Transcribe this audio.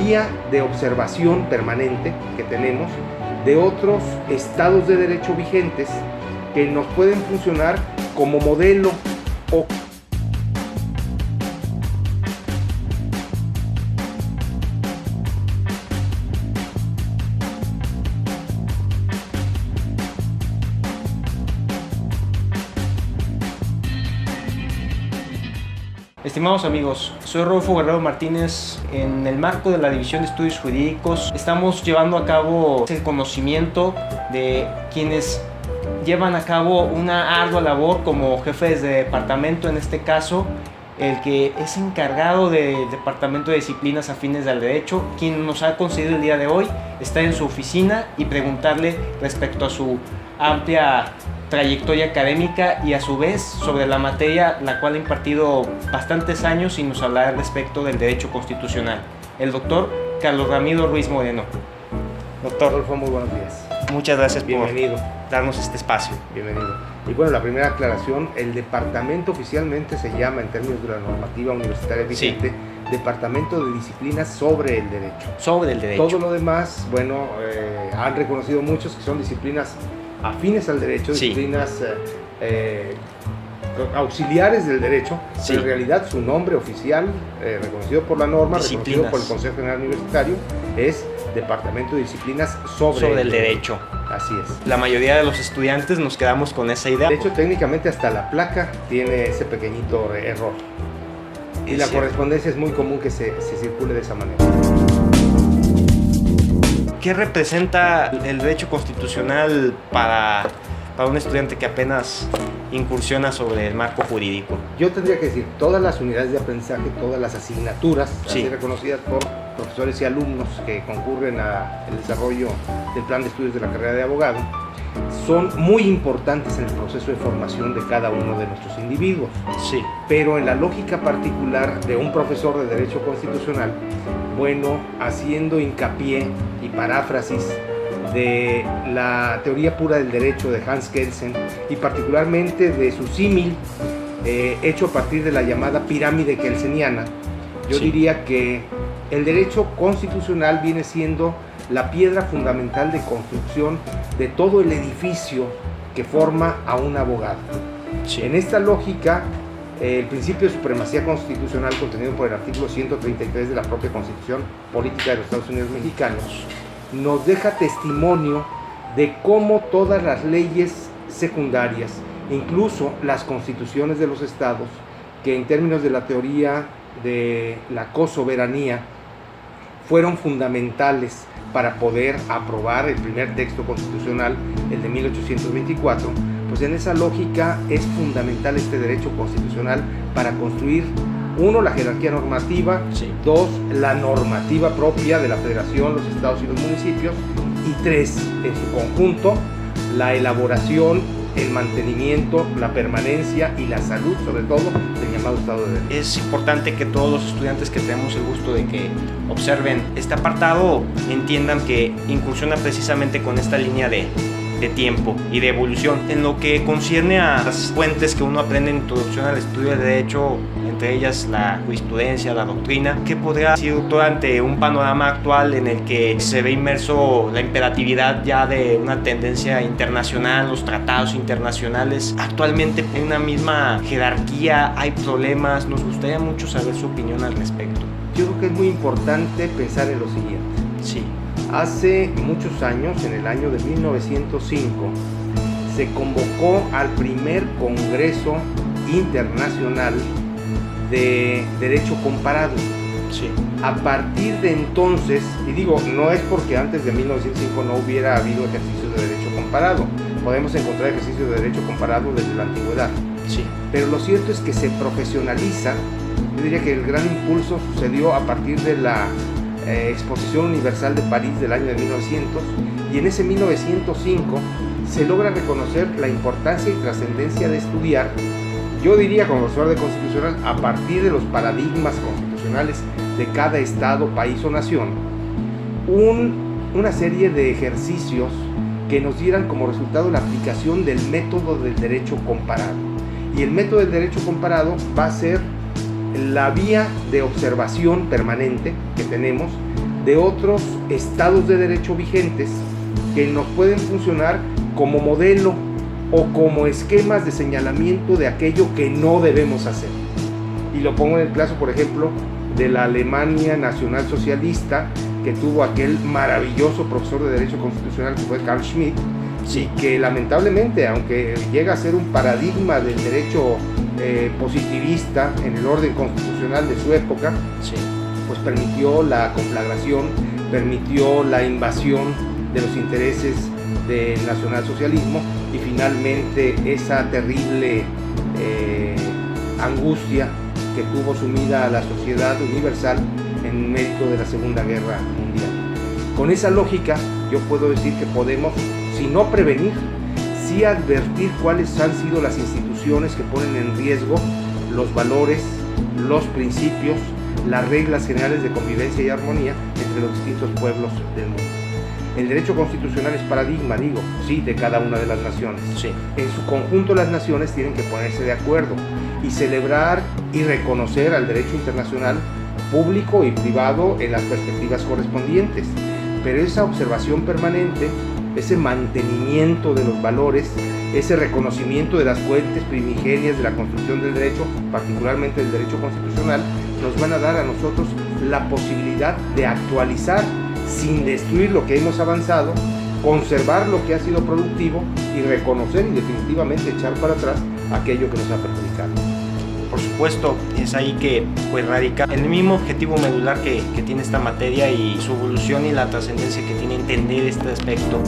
vía de observación permanente que tenemos de otros estados de derecho vigentes que nos pueden funcionar como modelo o Estimados amigos, soy Rodolfo Guerrero Martínez. En el marco de la División de Estudios Jurídicos estamos llevando a cabo el conocimiento de quienes llevan a cabo una ardua labor como jefes de departamento, en este caso el que es encargado del Departamento de Disciplinas Afines al Derecho, quien nos ha concedido el día de hoy estar en su oficina y preguntarle respecto a su amplia trayectoria académica y a su vez sobre la materia la cual ha impartido bastantes años y nos hablará respecto del derecho constitucional. El doctor Carlos Ramiro Ruiz Moreno. Doctor Rodolfo, muy buenos días. Muchas gracias Bienvenido. por darnos este espacio. Bienvenido. Y bueno, la primera aclaración, el departamento oficialmente se llama, en términos de la normativa universitaria vigente, Departamento de Disciplinas sobre el Derecho. Sobre el derecho. Todo lo demás, bueno, han reconocido muchos que son disciplinas afines al derecho, disciplinas auxiliares del derecho, pero en realidad su nombre oficial, reconocido por la norma, reconocido por el Consejo General Universitario, es Departamento de Disciplinas sobre el Derecho. Así es. La mayoría de los estudiantes nos quedamos con esa idea. De hecho, técnicamente hasta la placa tiene ese pequeñito error. Y la correspondencia es muy común que se circule de esa manera. ¿Qué representa el derecho constitucional para un estudiante que apenas incursiona sobre el marco jurídico? Yo tendría que decir, todas las unidades de aprendizaje, todas las asignaturas, así reconocidas por profesores y alumnos que concurren al desarrollo del plan de estudios de la carrera de abogado, son muy importantes en el proceso de formación de cada uno de nuestros individuos. Sí. Pero en la lógica particular de un profesor de Derecho Constitucional, bueno, haciendo hincapié y paráfrasis de la teoría pura del derecho de Hans Kelsen y particularmente de su símil hecho a partir de la llamada pirámide kelseniana, yo diría que el derecho constitucional viene siendo la piedra fundamental de construcción de todo el edificio que forma a un abogado. Sí. En esta lógica, el principio de supremacía constitucional contenido por el artículo 133 de la propia Constitución Política de los Estados Unidos Mexicanos nos deja testimonio de cómo todas las leyes secundarias, incluso las constituciones de los estados, que en términos de la teoría de la cosoberanía fueron fundamentales para poder aprobar el primer texto constitucional, el de 1824, pues en esa lógica es fundamental este derecho constitucional para construir, uno, la jerarquía normativa, dos, la normativa propia de la federación, los estados y los municipios, y tres, en su conjunto, la elaboración, el mantenimiento, la permanencia y la salud, sobre todo, del llamado Estado de Derecho. Es importante que todos los estudiantes que tenemos el gusto de que observen este apartado entiendan que incursiona precisamente con esta línea de tiempo y de evolución. En lo que concierne a las fuentes que uno aprende en introducción al estudio del derecho, entre ellas la jurisprudencia, la doctrina, ¿qué podría decir, doctor, ante un panorama actual en el que se ve inmerso la imperatividad ya de una tendencia internacional, los tratados internacionales? Actualmente en una misma jerarquía hay problemas. Nos gustaría mucho saber su opinión al respecto. Yo creo que es muy importante pensar en lo siguiente. Sí. Hace muchos años, en el año de 1905, se convocó al primer Congreso Internacional de Derecho Comparado. Sí. A partir de entonces, y digo, no es porque antes de 1905 no hubiera habido ejercicios de derecho comparado, podemos encontrar ejercicios de derecho comparado desde la antigüedad. Sí. Pero lo cierto es que se profesionaliza. Yo diría que el gran impulso sucedió a partir de la Exposición Universal de París del año de 1900, y en ese 1905 se logra reconocer la importancia y trascendencia de estudiar, yo diría como profesor de constitucional, a partir de los paradigmas constitucionales de cada estado, país o nación, una serie de ejercicios que nos dieran como resultado la aplicación del método del derecho comparado. Y el método del derecho comparado va a ser la vía de observación permanente que tenemos de otros estados de derecho vigentes que nos pueden funcionar como modelo o como esquemas de señalamiento de aquello que no debemos hacer. Y lo pongo en el caso, por ejemplo, de la Alemania nacionalsocialista, que tuvo aquel maravilloso profesor de Derecho Constitucional que fue Carl Schmitt, Sí. que lamentablemente, aunque llega a ser un paradigma del derecho positivista en el orden constitucional de su época, Sí. pues permitió la conflagración, permitió la invasión de los intereses del nacionalsocialismo y finalmente esa terrible angustia que tuvo sumida a la sociedad universal en medio de la Segunda Guerra Mundial. Con esa lógica yo puedo decir que podemos, si no prevenir, sí advertir cuáles han sido las instituciones que ponen en riesgo los valores, los principios, las reglas generales de convivencia y armonía entre los distintos pueblos del mundo. El derecho constitucional es paradigma, digo, sí, de cada una de las naciones. Sí. En su conjunto las naciones tienen que ponerse de acuerdo y celebrar y reconocer al derecho internacional público y privado en las perspectivas correspondientes. Pero esa observación permanente, ese mantenimiento de los valores, ese reconocimiento de las fuentes primigenias de la construcción del derecho, particularmente del derecho constitucional, nos van a dar a nosotros la posibilidad de actualizar sin destruir lo que hemos avanzado, conservar lo que ha sido productivo y reconocer y definitivamente echar para atrás aquello que nos ha perjudicado. Por supuesto, es ahí que pues radica el mismo objetivo medular que tiene esta materia y su evolución y la trascendencia que tiene entender este aspecto.